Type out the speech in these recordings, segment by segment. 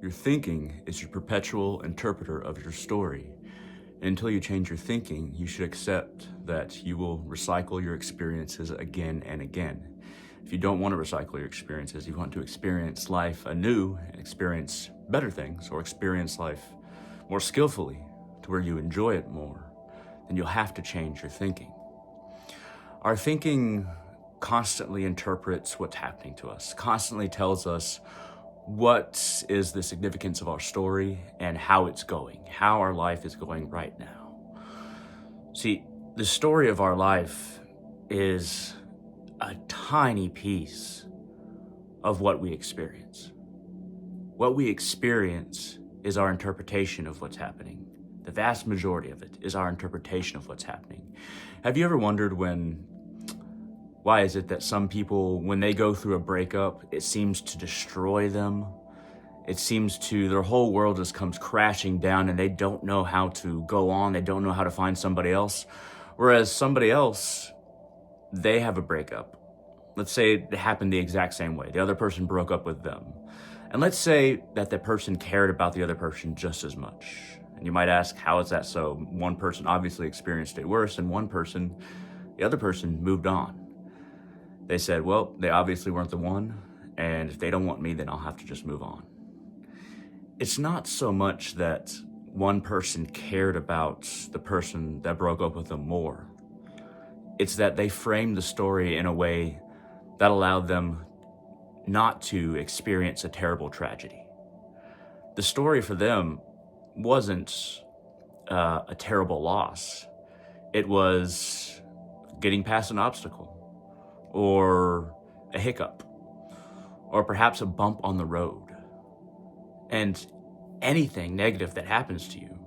Your thinking is your perpetual interpreter of your story. And until you change your thinking, you should accept that you will recycle your experiences again and again. If you don't want to recycle your experiences, you want to experience life anew and experience better things, or experience life more skillfully to where you enjoy it more, then you'll have to change your thinking. Our thinking constantly interprets what's happening to us, constantly tells us what is the significance of our story and how it's going, how our life is going right now. See, the story of our life is a tiny piece of what we experience. What we experience is our interpretation of what's happening. The vast majority of it is our interpretation of what's happening. Have you ever wondered why is it that some people, when they go through a breakup, it seems to destroy them? It seems to, their whole world just comes crashing down and they don't know how to go on. They don't know how to find somebody else. Whereas somebody else, they have a breakup. Let's say it happened the exact same way. The other person broke up with them. And let's say that the person cared about the other person just as much. And you might ask, how is that so? One person obviously experienced it worse, and the other person moved on. They said, well, they obviously weren't the one, and if they don't want me, then I'll have to just move on. It's not so much that one person cared about the person that broke up with them more. It's that they framed the story in a way that allowed them not to experience a terrible tragedy. The story for them wasn't a terrible loss. It was getting past an obstacle, or a hiccup, or perhaps a bump on the road. And anything negative that happens to you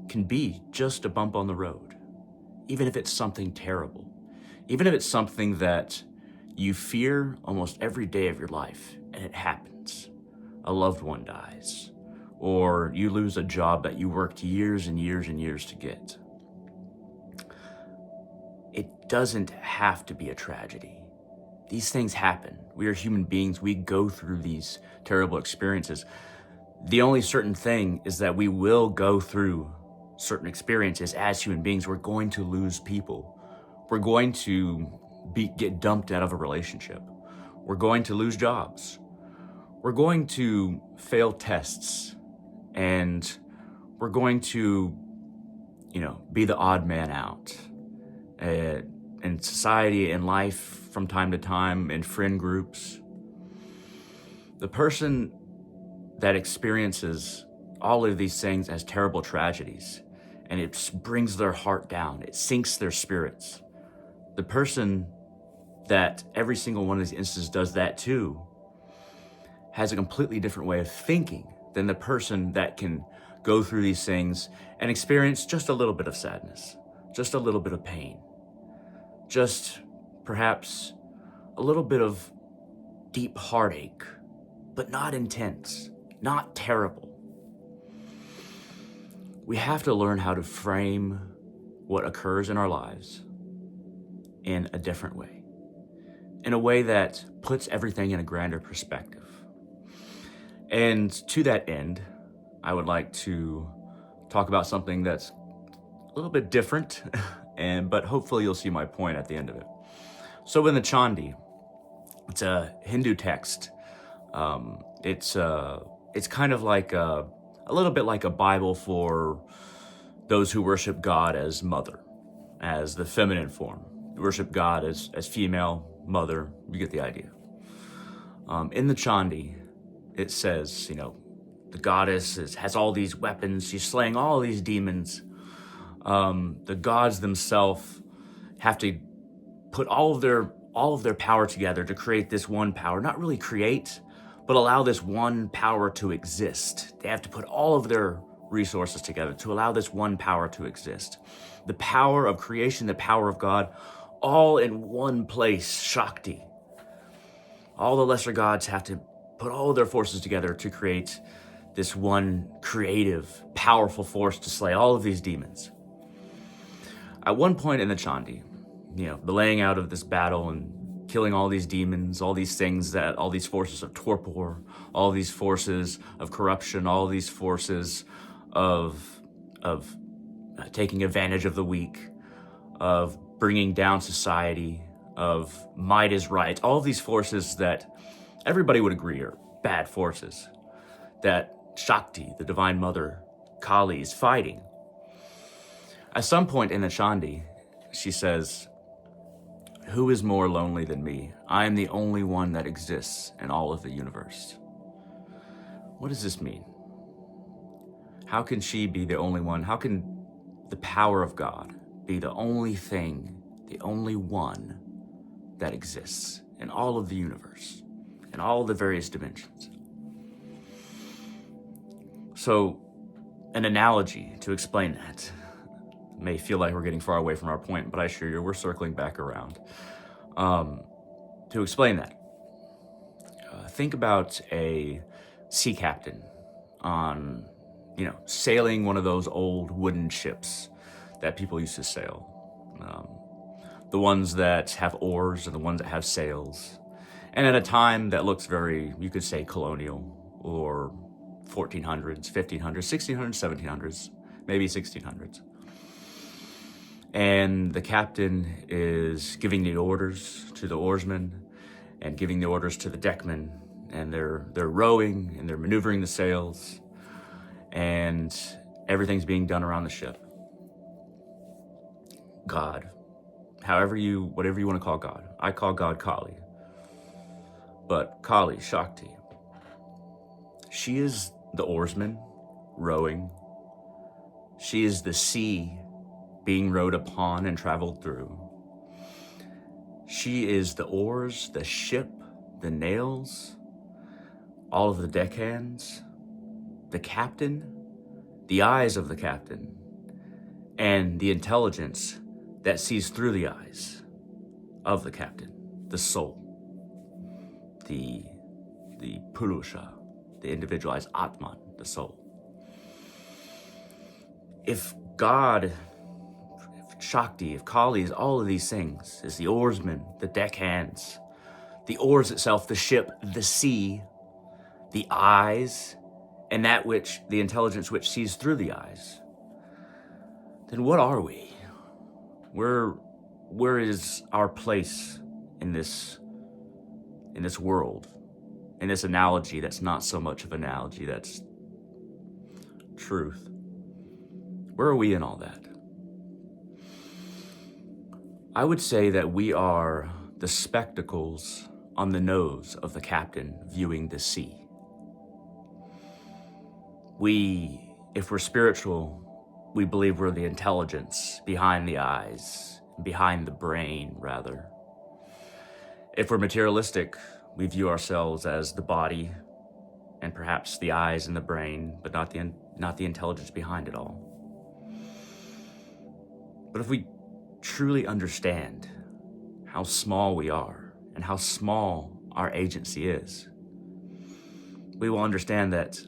can be just a bump on the road, even if it's something terrible, even if it's something that you fear almost every day of your life, and it happens. A loved one dies, or you lose a job that you worked years and years and years to get. It doesn't have to be a tragedy. These things happen. We are human beings. We go through these terrible experiences. The only certain thing is that we will go through certain experiences as human beings. We're going to lose people. We're going to get dumped out of a relationship. We're going to lose jobs. We're going to fail tests. And we're going to, be the odd man out. In society, in life, from time to time, in friend groups. The person that experiences all of these things as terrible tragedies, and it brings their heart down, it sinks their spirits. The person that every single one of these instances does that too has a completely different way of thinking than the person that can go through these things and experience just a little bit of sadness, just a little bit of pain, just perhaps a little bit of deep heartache, but not intense, not terrible. We have to learn how to frame what occurs in our lives in a different way, in a way that puts everything in a grander perspective. And to that end, I would like to talk about something that's a little bit different, but hopefully you'll see my point at the end of it. So in the Chandi, it's a Hindu text. It's kind of like a little bit like a Bible for those who worship God as mother, as the feminine form. Worship God as female, mother. You get the idea. In the Chandi, it says, the goddess has all these weapons. She's slaying all these demons. The gods themselves have to put all of their power together to create this one power. Not really create, but allow this one power to exist. They have to put all of their resources together to allow this one power to exist. The power of creation, the power of God, all in one place, Shakti. All the lesser gods have to put all of their forces together to create this one creative, powerful force to slay all of these demons. At one point in the Chandi, the laying out of this battle and killing all these demons, all these things all these forces of torpor, all these forces of corruption, all these forces of taking advantage of the weak, of bringing down society, of might is right, all these forces that everybody would agree are bad forces, that Shakti, the Divine Mother, Kali, is fighting. At some point in the Chandi, she says, "Who is more lonely than me? I am the only one that exists in all of the universe." What does this mean? How can she be the only one? How can the power of God be the only thing, the only one that exists in all of the universe, in all of the various dimensions? So, an analogy to explain that may feel like we're getting far away from our point, but I assure you we're circling back around. To explain that, think about a sea captain on, sailing one of those old wooden ships that people used to sail. The ones that have oars and the ones that have sails. And at a time that looks very, you could say, colonial, or 1400s, 1500s, 1600s, 1700s, maybe 1600s. And the captain is giving the orders to the oarsmen and giving the orders to the deckmen, and they're rowing and they're maneuvering the sails, and everything's being done around the ship. God, whatever you want to call God. I call God Kali. But Kali, Shakti, she is the oarsman rowing. She is the sea being rowed upon and traveled through. She is the oars, the ship, the nails, all of the deckhands, the captain, the eyes of the captain, and the intelligence that sees through the eyes of the captain, the soul, the Purusha, the individualized Atman, the soul. If God, if Shakti, if Kali is all of these things, is the oarsmen, the deckhands, the oars itself, the ship, the sea, the eyes, and the intelligence which sees through the eyes, then what are we? Where is our place in this world? In this analogy that's not so much of an analogy, that's truth. Where are we in all that? I would say that we are the spectacles on the nose of the captain viewing the sea. If we're spiritual, we believe we're the intelligence behind the eyes, behind the brain, rather. If we're materialistic, we view ourselves as the body and perhaps the eyes and the brain, but not the intelligence behind it all. But if we truly understand how small we are and how small our agency is, we will understand that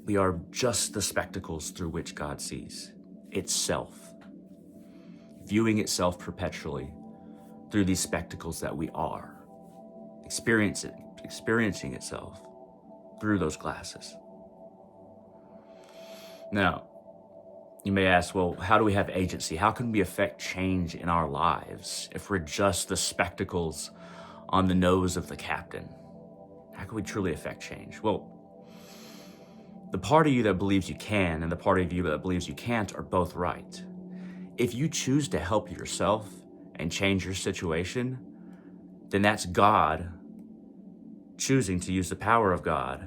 we are just the spectacles through which God sees itself, viewing itself perpetually through these spectacles that we are, experiencing itself through those glasses. Now, you may ask, well, how do we have agency? How can we affect change in our lives if we're just the spectacles on the nose of the captain? How can we truly affect change? Well, the part of you that believes you can and the part of you that believes you can't are both right. If you choose to help yourself and change your situation, then that's God choosing to use the power of God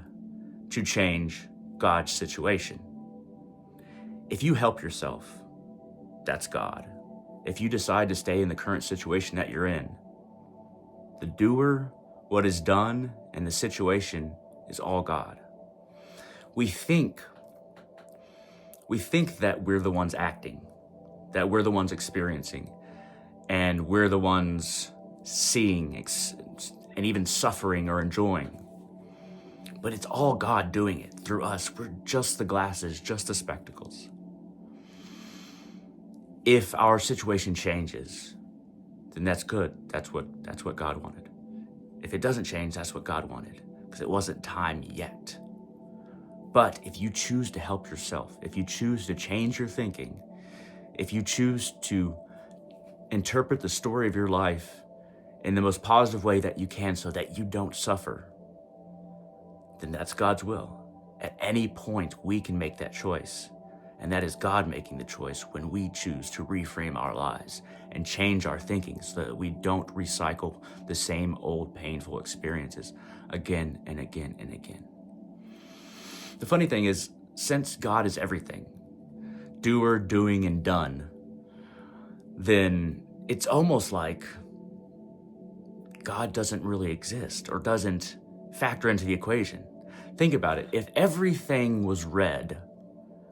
to change God's situation. If you help yourself, that's God. If you decide to stay in the current situation that you're in, the doer, what is done, and the situation is all God. We think that we're the ones acting, that we're the ones experiencing, and we're the ones seeing and even suffering or enjoying. But it's all God doing it through us. We're just the glasses, just the spectacles. If our situation changes, then that's good. That's what God wanted. If it doesn't change, that's what God wanted, because it wasn't time yet. But if you choose to help yourself, if you choose to change your thinking, if you choose to interpret the story of your life in the most positive way that you can so that you don't suffer, then that's God's will. At any point, we can make that choice. And that is God making the choice when we choose to reframe our lives and change our thinking so that we don't recycle the same old painful experiences again and again and again. The funny thing is, since God is everything, doer, doing, and done, then it's almost like God doesn't really exist or doesn't factor into the equation. Think about it. If everything was red,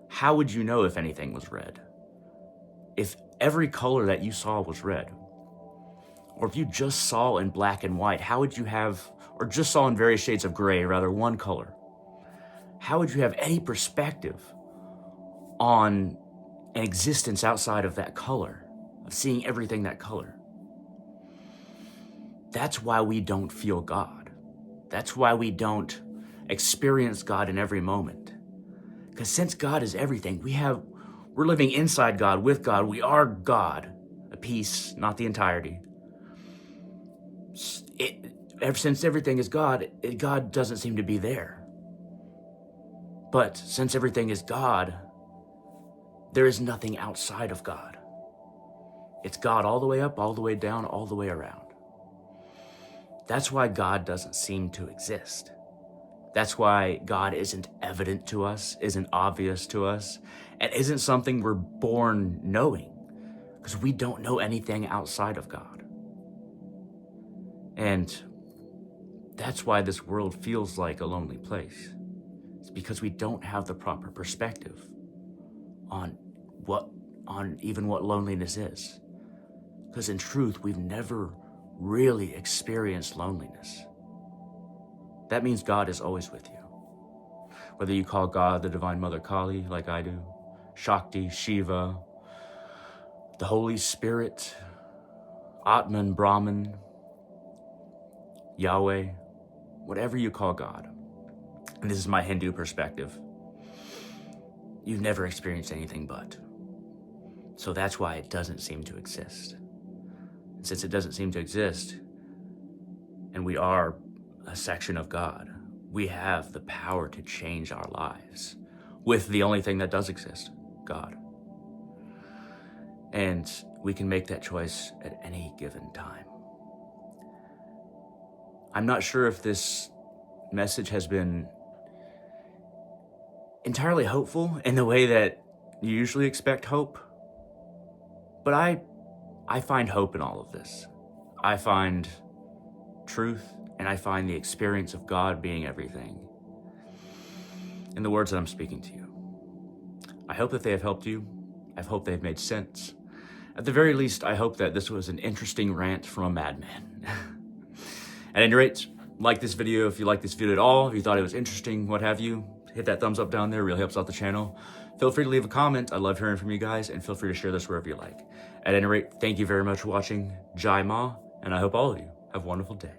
how would you know if anything was red? If every color that you saw was red, or if you just saw in black and white, how would you have, or just saw in various shades of gray, rather one color, how would you have any perspective on an existence outside of that color, of seeing everything that color? That's why we don't feel God. That's why we don't experience God in every moment. Because since God is everything, we're living inside God, with God. We are God, a piece, not the entirety. Ever since everything is God, God doesn't seem to be there. But since everything is God, there is nothing outside of God. It's God all the way up, all the way down, all the way around. That's why God doesn't seem to exist. That's why God isn't evident to us, isn't obvious to us, and isn't something we're born knowing, because we don't know anything outside of God. And that's why this world feels like a lonely place. It's because we don't have the proper perspective on even what loneliness is. Because in truth, we've never really experienced loneliness. That means God is always with you. Whether you call God the Divine Mother Kali, like I do, Shakti, Shiva, the Holy Spirit, Atman, Brahman, Yahweh, whatever you call God, and this is my Hindu perspective, you've never experienced anything but. So that's why it doesn't seem to exist. And since it doesn't seem to exist, and we are a section of God, we have the power to change our lives with the only thing that does exist, God. And we can make that choice at any given time. I'm not sure if this message has been entirely hopeful in the way that you usually expect hope, but I find hope in all of this. I find truth, and I find the experience of God being everything in the words that I'm speaking to you. I hope that they have helped you. I hope they've made sense. At the very least, I hope that this was an interesting rant from a madman. At any rate, like this video if you like this video at all, if you thought it was interesting, what have you. Hit that thumbs up down there, really helps out the channel. Feel free to leave a comment. I love hearing from you guys, and feel free to share this wherever you like. At any rate, thank you very much for watching. Jai Ma, and I hope all of you have a wonderful day.